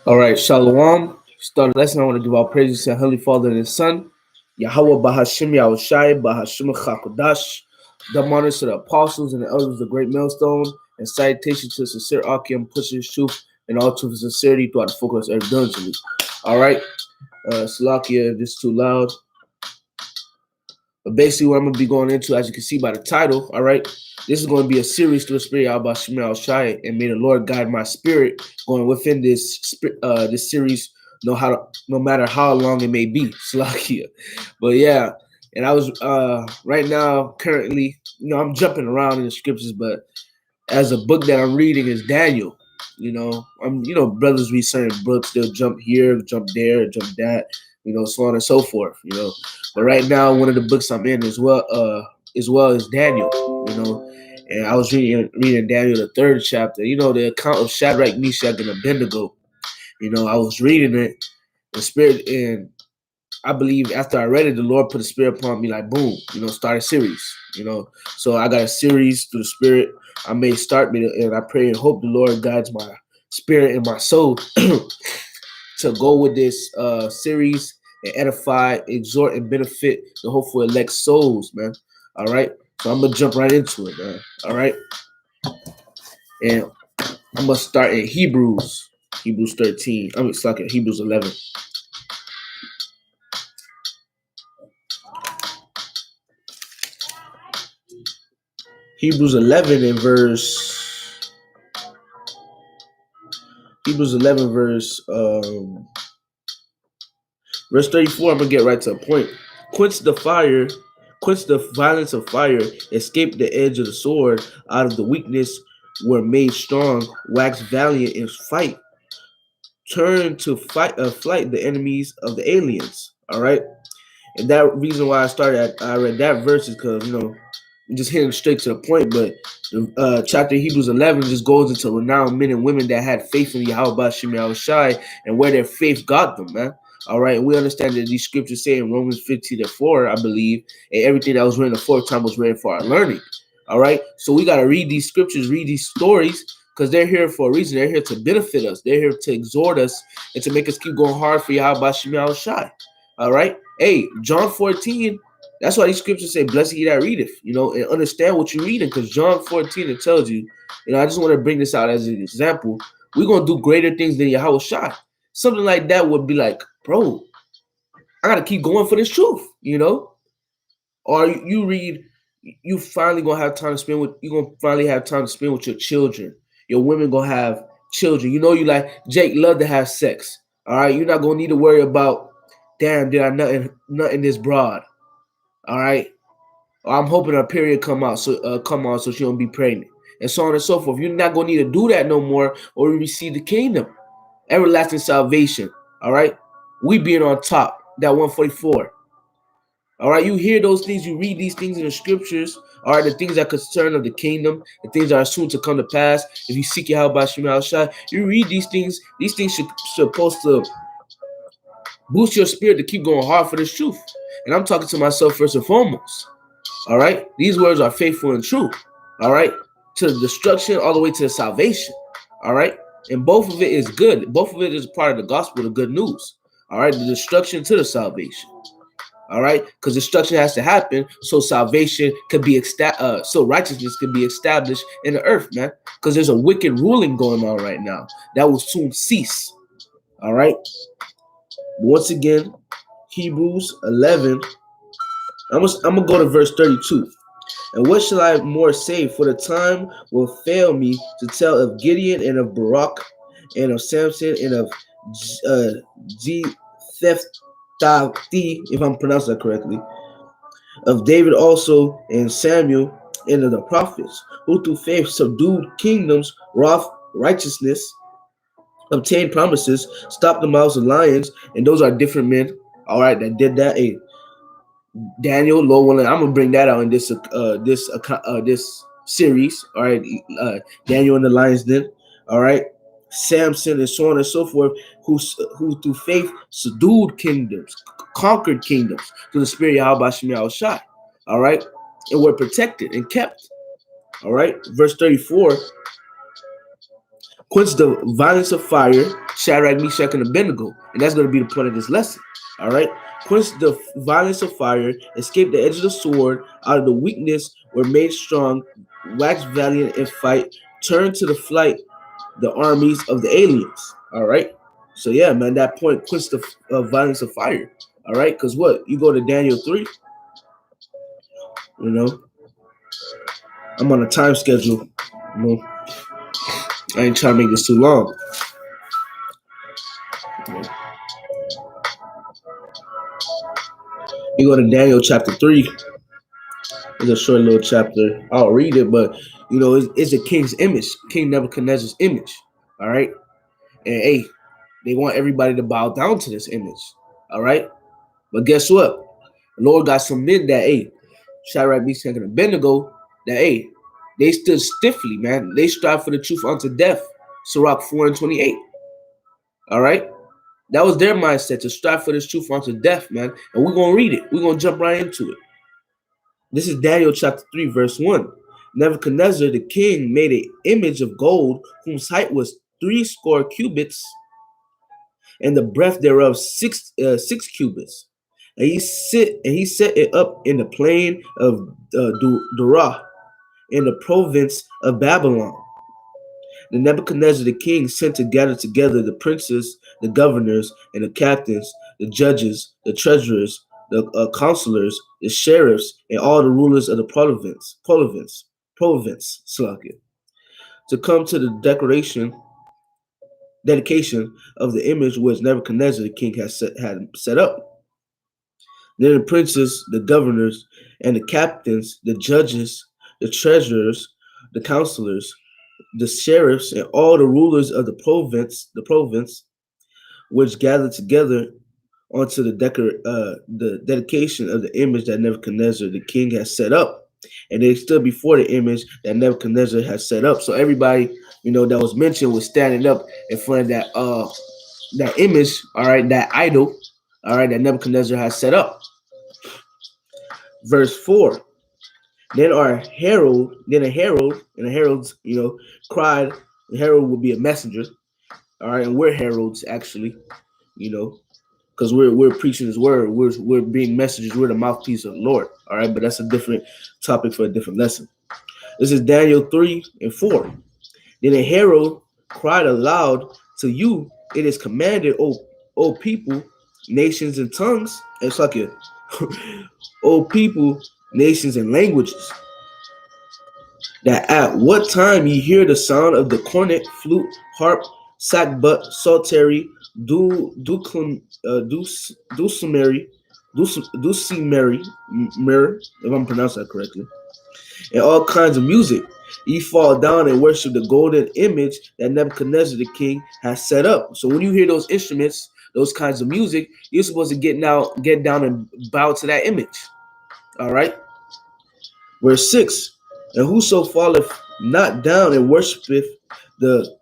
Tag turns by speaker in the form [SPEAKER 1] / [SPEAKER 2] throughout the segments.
[SPEAKER 1] All right, Shalom. Start the lesson. I want to give our praises to Holy Father and His Son, Yahweh Bahashim Yahushai Bahashim Chakodash. The honors to the apostles and the elders of the great millstone, and citation to the sincere Akim pushing his truth and all truth and sincerity throughout the focus earth diligently. All right, Salakia, this is too loud. But basically, what I'm going to be going into, as you can see by the title, all right, this is going to be a series through the Spirit of Abba Shemel Shai, and may the Lord guide my spirit going within this series, no matter how long it may be. Salakia. But yeah, and I was right now, currently, I'm jumping around in the scriptures, but as a book that I'm reading is Daniel. Brothers read certain books, they'll jump here, jump there, jump that, so on and so forth, But right now, one of the books I'm in as well is Daniel, And I was reading Daniel, the third chapter, the account of Shadrach, Meshach, and Abednego. I was reading it, the spirit, and I believe after I read it, the Lord put a spirit upon me, like boom, start a series, So I got a series through the Spirit. I may start me, and I pray and hope the Lord guides my spirit and my soul to go with this series and edify, exhort, and benefit the hopeful elect souls, man. All right, so I'm gonna jump right into it, man. All right, and I'm gonna start in Hebrews 13. Hebrews 11. Hebrews 11 and verse 34. I'm gonna get right to the point. Quench the violence of fire, escape the edge of the sword, out of the weakness were made strong, wax valiant in fight. Turn to flight the enemies of the aliens. All right. And that reason why I read that verse is because, I'm just hitting straight to the point, but the chapter Hebrews 11 just goes into renowned men and women that had faith in Yahweh Shemel Shai and where their faith got them, man. All right, and we understand that these scriptures say in Romans 15:4, I believe, and everything that was written the fourth time was written for our learning. All right, so we got to read these scriptures, read these stories, because they're here for a reason. They're here to benefit us. They're here to exhort us and to make us keep going hard for Yahweh Shemel Shai. All right, hey, John 14. That's why these scriptures say, blessed he that readeth, and understand what you're reading, because John 14, it tells you, I just want to bring this out as an example. We're going to do greater things than Yahweh Shai. Something like that would be like, bro, I got to keep going for this truth, Or you read, you finally going to have time to spend with, you're going to finally have time to spend with your children. Your women going to have children. You like, Jake love to have sex, all right? You're not going to need to worry about, damn, did I nut in this broad? All right, I'm hoping her period come on so she don't be pregnant, and so on and so forth. You're not gonna need to do that no more, or you receive the kingdom, everlasting salvation. All right, we being on top. That 144. All right, you hear those things, you read these things in the scriptures. All right, the things that concern of the kingdom, the things that are soon to come to pass. If you seek Yahweh Shemel Shai, you read these things. These things supposed to boost your spirit to keep going hard for this truth. And I'm talking to myself first and foremost. All right. These words are faithful and true. All right. To the destruction all the way to the salvation. All right. And both of it is good. Both of it is part of the gospel, the good news. All right. The destruction to the salvation. All right. Because destruction has to happen so salvation could be so righteousness could be established in the earth, man. Because there's a wicked ruling going on right now that will soon cease. All right. Once again, Hebrews 11. I'm gonna go to verse 32. And what shall I more say? For the time will fail me to tell of Gideon and of Barak and of Samson and of Jephthah, if I'm pronouncing that correctly, of David also and Samuel and of the prophets, who through faith subdued kingdoms, wrought righteousness, obtained promises, stopped the mouths of lions, and those are different men. All right, that did that. Hey, Daniel, Lord willing, I'm gonna bring that out in this series. All right, Daniel and the Lions Den. All right, Samson and so on and so forth, who through faith subdued kingdoms, conquered kingdoms through the Spirit of Yahweh Shemel Shai. All right, and were protected and kept. All right. Verse 34. Quench the violence of fire, Shadrach, Meshach, and Abednego. And that's going to be the point of this lesson. All right. Quench the violence of fire, escape the edge of the sword, out of the weakness were made strong, wax valiant in fight, turn to the flight the armies of the aliens. All right. So yeah, man, that point, quench the violence of fire. All right. Because what? You go to Daniel 3, you know, I'm on a time schedule. You know, I ain't trying to make this too long. You go to Daniel chapter 3. It's a short little chapter. I'll read it, but you know, it's a king's image, King Nebuchadnezzar's image. All right. And hey, they want everybody to bow down to this image. All right. But guess what? The Lord got some men that, hey, Shadrach, Meshach, and Abednego, that, hey, they stood stiffly, man. They strive for the truth unto death. Sirach 4:28. All right. That was their mindset, to strive for this truth unto death, man. And we're going to read it. We're going to jump right into it. This is Daniel chapter 3, verse 1. Nebuchadnezzar the king made an image of gold, whose height was 60 cubits, and the breadth thereof six cubits. And he set it up in the plain of Dura, in the province of Babylon. The Nebuchadnezzar the king sent to gather together the princes, the governors, and the captains, the judges, the treasurers, the counselors, the sheriffs, and all the rulers of the province, to come to the dedication of the image which Nebuchadnezzar the king had set up. Then the princes, the governors, and the captains, the judges, the treasurers, the counselors, the sheriffs, and all the rulers of the province, which gathered together onto the dedication of the image that Nebuchadnezzar the king has set up, and they stood before the image that Nebuchadnezzar has set up. So everybody, you know, that was mentioned was standing up in front of that image, all right, that idol, all right, that Nebuchadnezzar has set up. Verse 4. Then a herald, and the heralds, you know, cried. The herald would be a messenger, all right, and we're heralds actually, you know, because we're preaching His word. We're being messengers. We're the mouthpiece of the Lord, all right. But that's a different topic for a different lesson. This is Daniel 3 and 4. Then a herald cried aloud, to you it is commanded, O people, nations, and tongues. It's like it, O people, nations, and languages, that at what time ye hear the sound of the cornet, flute, harp, sackbut, psaltery, dulcimer, mirror, if I'm pronouncing that correctly, and all kinds of music, ye fall down and worship the golden image that Nebuchadnezzar the king has set up. So when you hear those instruments, those kinds of music, you're supposed to get down and bow to that image. All right. Verse 6. And whoso falleth not down and worshipeth the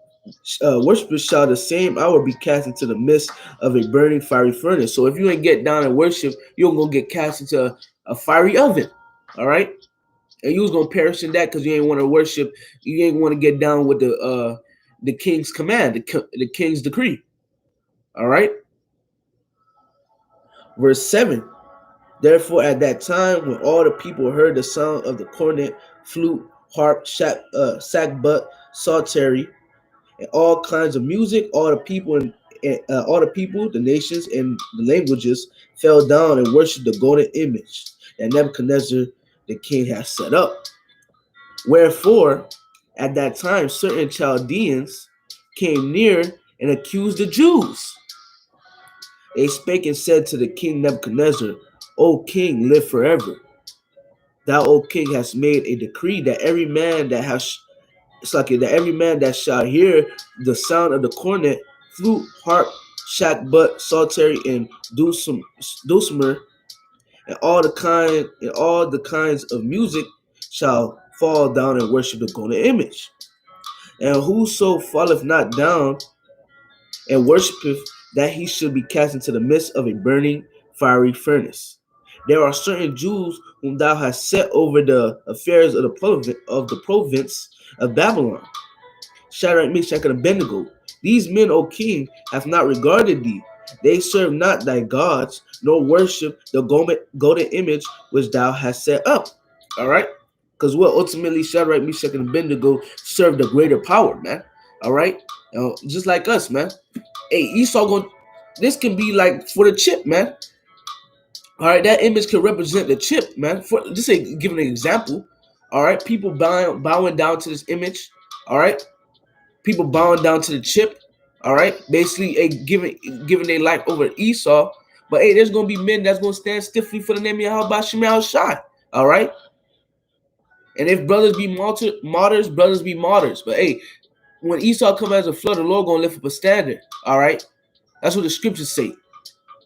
[SPEAKER 1] worshipers shall the same hour be cast into the midst of a burning fiery furnace. So if you ain't get down and worship, you're gonna get cast into a fiery oven. All right. And you was gonna perish in that because you ain't want to worship. You ain't want to get down with the king's command, the king's decree. All right. Verse 7. Therefore, at that time, when all the people heard the sound of the cornet, flute, harp, sackbut, psaltery, and all kinds of music, all the people, the nations, and the languages fell down and worshipped the golden image that Nebuchadnezzar the king had set up. Wherefore, at that time, certain Chaldeans came near and accused the Jews. They spake and said to the king Nebuchadnezzar, O king, live forever. Thou, O king, hast made a decree that every man that shall hear the sound of the cornet, flute, harp, sackbut, psaltery, and dulcimer, and all the kinds of music, shall fall down and worship the golden image. And whoso falleth not down and worshipeth, that he should be cast into the midst of a burning fiery furnace. There are certain Jews whom thou hast set over the affairs of the province of Babylon. Shadrach, Meshach, and Abednego. These men, O king, have not regarded thee. They serve not thy gods, nor worship the golden image which thou hast set up. All right? Because what ultimately Shadrach, Meshach, and Abednego served a greater power, man. All right? Just like us, man. Hey, Esau going, this can be like for the chip, man. All right, that image can represent the chip, man. For just say, giving an example. All right, people bowing down to this image. All right, people bowing down to the chip. All right, basically, giving their life over Esau. But hey, there's gonna be men that's gonna stand stiffly for the name of Yahweh Shema Shai. All right, and if brothers be martyrs, brothers be martyrs. But hey, when Esau come as a flood, the Lord gonna lift up a standard. All right, that's what the scriptures say.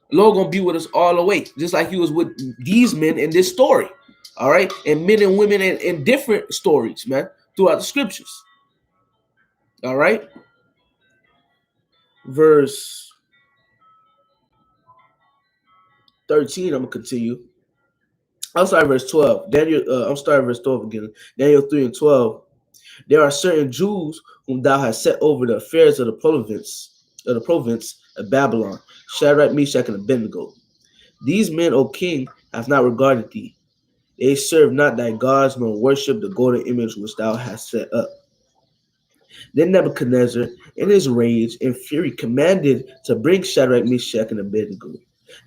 [SPEAKER 1] The Lord gonna be with us all the way, just like He was with these men in this story. All right, and men and women in different stories, man, throughout the scriptures. All right, verse 13. I'm gonna continue. I'll start verse 12. Daniel, I'm starting verse 12 again. Daniel 3 and 12. There are certain Jews whom thou hast set over the affairs of the province of Babylon, Shadrach, Meshach, and Abednego. These men, O king, have not regarded thee. They serve not thy gods, nor worship the golden image which thou hast set up. Then Nebuchadnezzar, in his rage and fury, commanded to bring Shadrach, Meshach, and Abednego.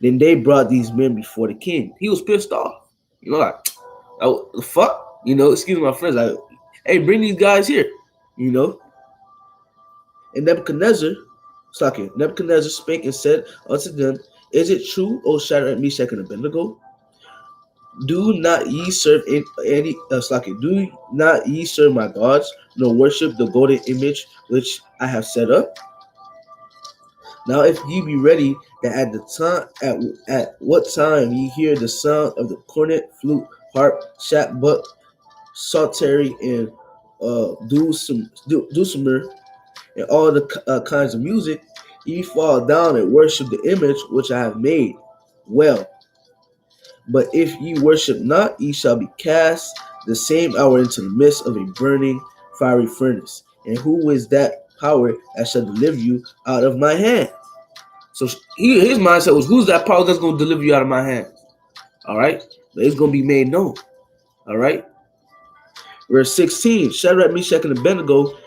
[SPEAKER 1] Then they brought these men before the king. He was pissed off. You know, like, oh, the fuck? You know, excuse my friends. Like, hey, bring these guys here. You know? And Nebuchadnezzar spake and said unto them, Is it true, O Shadrach, Meshach, and Abednego? Do not ye serve do not ye serve my gods, nor worship the golden image which I have set up? Now if ye be ready, that at what time ye hear the sound of the cornet, flute, harp, shapbut, psaltery, and dulcimer, and all the kinds of music, ye fall down and worship the image which I have made. Well, but if ye worship not, ye shall be cast the same hour into the midst of a burning fiery furnace. And who is that power that shall deliver you out of my hand? So his mindset was, who's that power that's going to deliver you out of my hand? All right? But it's going to be made known. All right? Verse 16, Shadrach, Meshach, and Abednego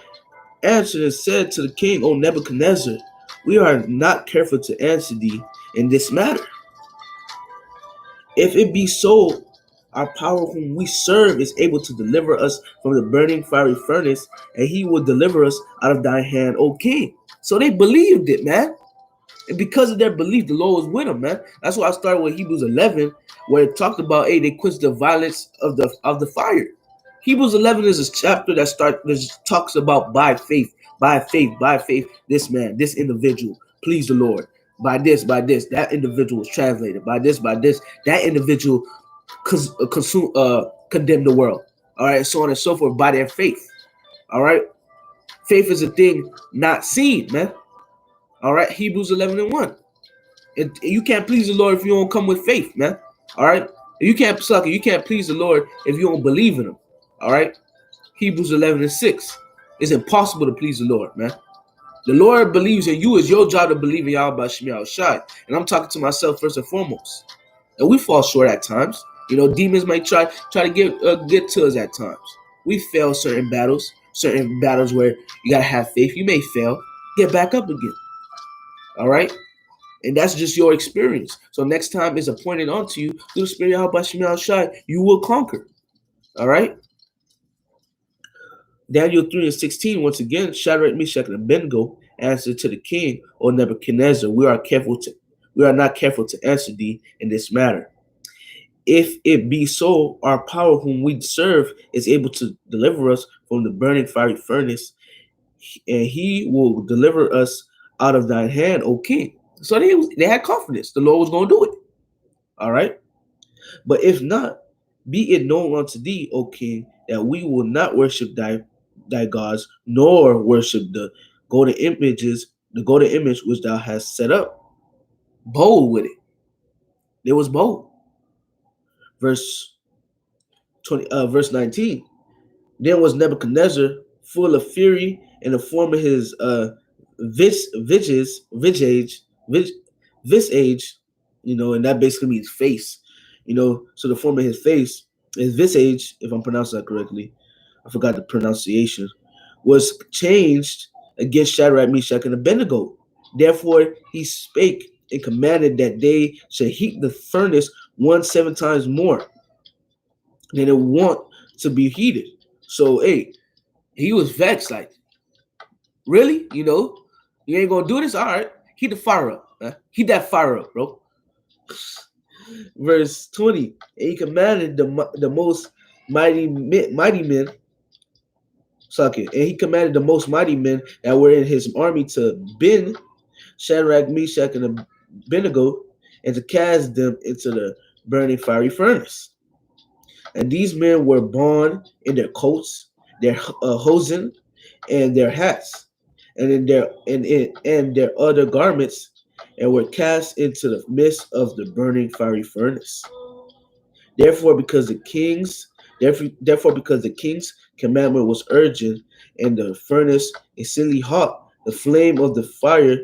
[SPEAKER 1] answered and said to the king, O Nebuchadnezzar, we are not careful to answer thee in this matter. If it be so, our power whom we serve is able to deliver us from the burning fiery furnace, and he will deliver us out of thy hand, O king. So they believed it, man. And because of their belief, the Lord was with them, man. That's why I started with Hebrews 11, where it talked about, hey, they quenched the violence of the fire. Hebrews 11 is a chapter that talks about by faith, this man, this individual, please the Lord. By this, that individual was translated. By this, that individual condemned the world. All right, so on and so forth, by their faith. All right, faith is a thing not seen, man. All right, Hebrews 11 and 1. You can't please the Lord if you don't come with faith, man. All right, you can't please the Lord if you don't believe in Him. All right, Hebrews 11 and 6. It's impossible to please the Lord, man. The Lord believes in you. It's your job to believe in Yahweh Shema Shai. And I'm talking to myself first and foremost. And we fall short at times. You know, demons might try to get to us at times. We fail certain battles where you gotta have faith. You may fail, get back up again. All right, and that's just your experience. So next time it's appointed unto you through the Spirit of Yahweh Shema Shai, you will conquer. All right. Daniel 3 and 16, once again, Shadrach, Meshach, and Abednego answered to the king, O Nebuchadnezzar, we are not careful to answer thee in this matter. If it be so, our power whom we serve is able to deliver us from the burning fiery furnace, and he will deliver us out of thine hand, O king. So they had confidence the Lord was going to do it. All right. But if not, be it known unto thee, O king, that we will not worship thy gods, nor worship the golden image which thou hast set up. Bold with it. It was bold. Verse 19. Then was Nebuchadnezzar full of fury in the form of his visage, and that basically means face, so the form of his face, his visage, if I'm pronouncing that correctly, I forgot the pronunciation, was changed against Shadrach, Meshach, and Abednego. Therefore he spake and commanded that they should heat the furnace 7 times more than it want to be heated. So, hey, he was vexed, like, really? You ain't gonna do this? All right, heat the fire up. Heat that fire up, bro. Verse 20, and he commanded the most mighty men, and he commanded the most mighty men that were in his army to bend Shadrach, Meshach, and Abednego, and to cast them into the burning fiery furnace. And these men were bound in their coats, their hosen, and their hats, and in their other garments, and were cast into the midst of the burning fiery furnace. Therefore, because the king's commandment was urgent, and the furnace exceedingly hot, the flame of the fire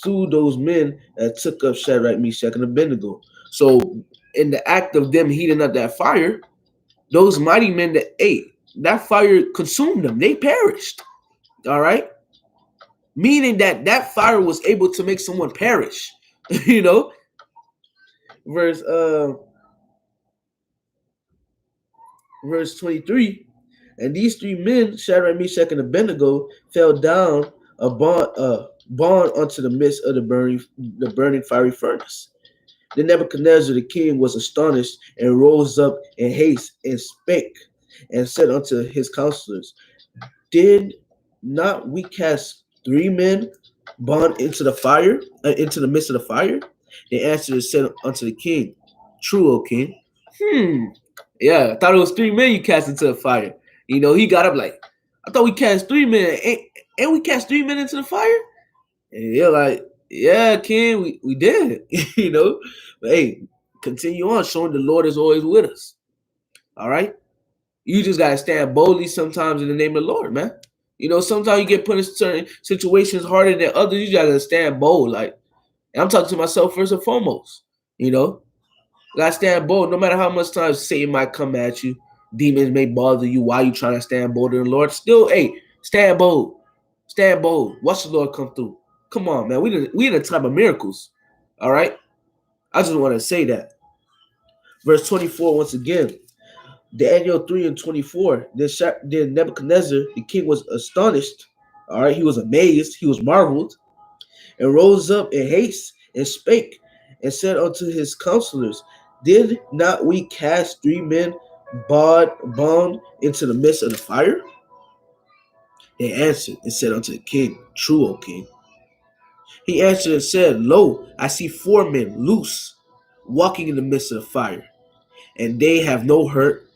[SPEAKER 1] through those men that took up Shadrach, Meshach, and Abednego. So, in the act of them heating up that fire, those mighty men that ate, that fire consumed them. They perished. All right? Meaning that fire was able to make someone perish. Verse 23. And these three men, Shadrach, Meshach, and Abednego, fell down a bond unto the midst of the burning fiery furnace. Then Nebuchadnezzar the king was astonished, and rose up in haste, and spake, and said unto his counselors, Did not we cast 3 men bound into the fire, into the midst of the fire? They answered and said unto the king, True, O king. Yeah, I thought it was 3 men you cast into the fire. He got up like, I thought we cast 3 men. Ain't we cast 3 men into the fire? And they're like, yeah, king, we did. But hey, continue on showing the Lord is always with us. All right? You just got to stand boldly sometimes in the name of the Lord, man. Sometimes you get put in certain situations harder than others. You got to stand bold. Like, and I'm talking to myself first and foremost. Gotta stand bold. No matter how much time Satan might come at you, demons may bother you while you trying to stand bold in the Lord. Still, hey, stand bold. Stand bold. Watch the Lord come through. Come on, man. We in a time of miracles. All right? I just want to say that. Verse 24, once again. Daniel 3 and 24. Then Nebuchadnezzar, the king, was astonished. All right? He was amazed. He was marveled. And rose up in haste and spake and said unto his counselors, Did not we cast 3 men bound into the midst of the fire? They answered and said unto the king, True, O king. He answered and said, Lo, I see 4 men loose, walking in the midst of the fire, and they have no hurt,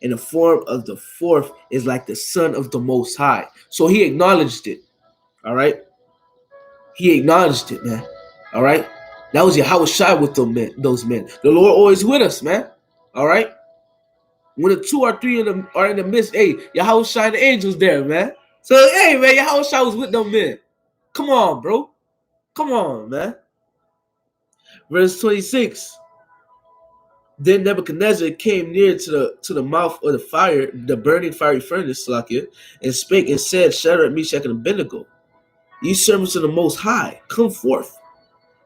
[SPEAKER 1] and the form of the 4th is like the Son of the Most High. So he acknowledged it. All right? He acknowledged it, man. All right? That was Yahushua with those men. The Lord always with us, man. All right? When the 2 or 3 of them are in the midst, hey, Yahushua and the angels there, man. So, hey, man, Yahushua was with them men. Come on, bro. Come on, man. Verse 26. Then Nebuchadnezzar came near to the mouth of the fire, the burning fiery furnace, and spake and said, Shadrach, Meshach, and Abednego, ye servants of the Most High, come forth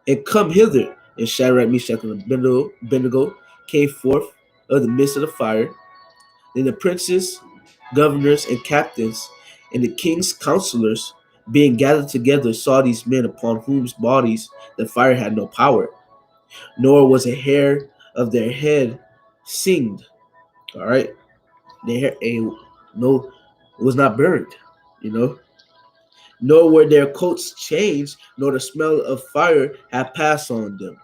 [SPEAKER 1] and come hither. And Shadrach, Meshach, and Abednego came forth of the midst of the fire. Then the princes, governors, and captains, and the king's counselors, being gathered together, saw these men upon whose bodies the fire had no power, nor was a hair of their head singed. All right, their hair, no, it was not burned. Nor were their coats changed, nor the smell of fire had passed on them.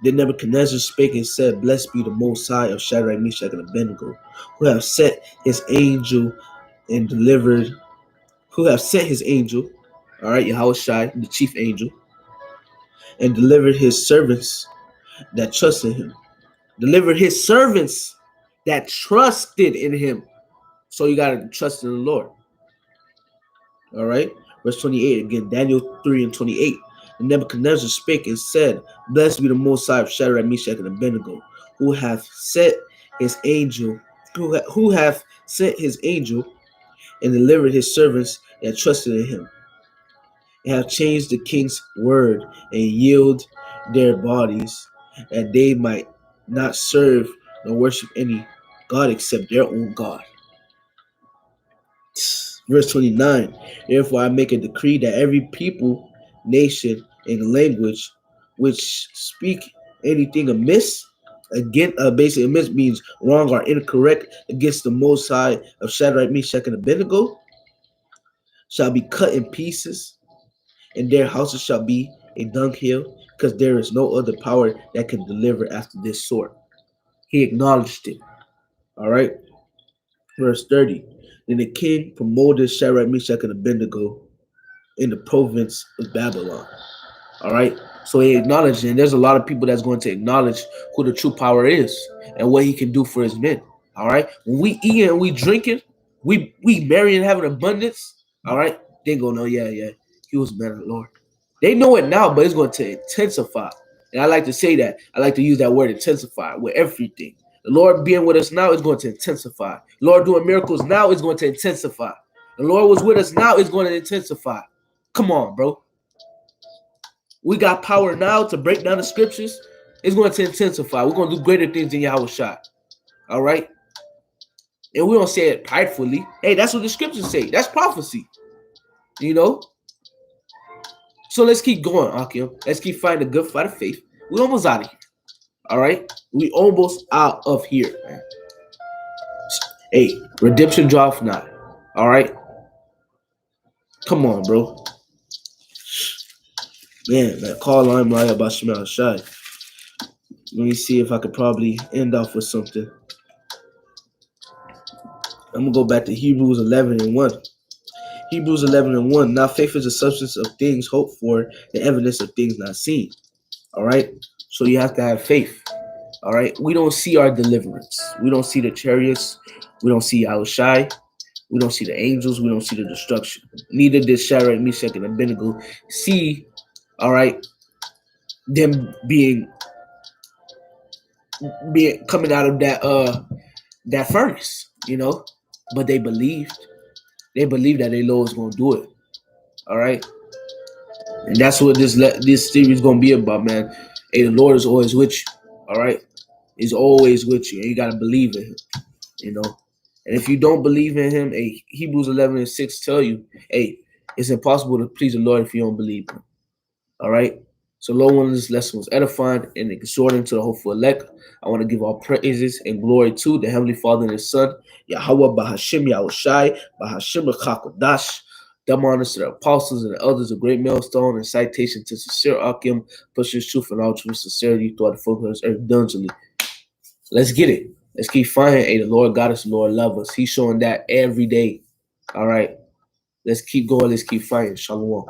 [SPEAKER 1] Then Nebuchadnezzar spake and said, Blessed be the Most High of Shadrach, Meshach, and Abednego, who have sent his angel and delivered, all right, Yahushua, the chief angel, and delivered his servants that trusted him. Delivered his servants that trusted in him. So you got to trust in the Lord. All right. Verse 28 again, Daniel 3 and 28. And Nebuchadnezzar spake and said, Blessed be the Most High of Shadrach, Meshach, and Abednego, who hath sent his angel, who hath sent his angel and delivered his servants that trusted in him, and have changed the king's word and yield their bodies, that they might not serve nor worship any God except their own God. Verse 29, therefore I make a decree that every people, nation, and language which speak anything amiss, again, basically amiss means wrong or incorrect against the Most High of Shadrach, Meshach, and Abednego, shall be cut in pieces, and their houses shall be a dunghill, because there is no other power that can deliver after this sort. He acknowledged it. All right. Verse 30. Then the king promoted Shadrach, Meshach, and Abednego in the province of Babylon. All right. So he acknowledged it. And there's a lot of people that's going to acknowledge who the true power is and what he can do for his men. All right. When we eat and we drinking, we marry and have an abundance. All right. They go, no, yeah. He was a man of the Lord. They know it now, but it's going to intensify. And I like to say that. I like to use that word intensify with everything. The Lord being with us now is going to intensify. The Lord doing miracles now is going to intensify. The Lord was with us now is going to intensify. Come on, bro. We got power now to break down the scriptures. It's going to intensify. We're going to do greater things than Yahushua. All right? And we don't say it pridefully. Hey, that's what the scriptures say. That's prophecy. You know? So let's keep going, Akim. Let's keep fighting a good fight of faith. We're almost out of here. All right? We almost out of here, man. Hey, redemption draweth nigh. All right? Come on, bro. Man, call on Raya Bashmal Shai. Let me see if I could probably end off with something. I'm going to go back to Hebrews 11 and 1. Hebrews 11 and 1. Now faith is the substance of things hoped for, the evidence of things not seen. All right? So you have to have faith. All right? We don't see our deliverance. We don't see the chariots. We don't see Yahushai. We don't see the angels. We don't see the destruction. Neither did Shadrach, Meshach, and Abednego see, all right, them being coming out of that furnace, you know. But they believed. They believed that their Lord was going to do it. All right? And that's what this series is going to be about, man. Hey, the Lord is always with you. All right? He's always with you. And you got to believe in him, you know. And if you don't believe in him, hey, Hebrews 11 and 6 tell you, hey, it's impossible to please the Lord if you don't believe him. All right? So, Lord, one of this lesson was edifying and exhorting to the hopeful elect. I want to give all praises and glory to the Heavenly Father and His Son, Yahweh Bahashim Yahushai, Bahashim Chakodash. Dumb honors to the apostles and the elders of Great Millstone, and citation to sincere Akim, pushing truth and all true sincerity throughout the folk of this earth diligently. Let's get it. Let's keep fighting. Hey, the Lord got us, the Lord love us. He's showing that every day. All right. Let's keep going. Let's keep fighting. Shalom.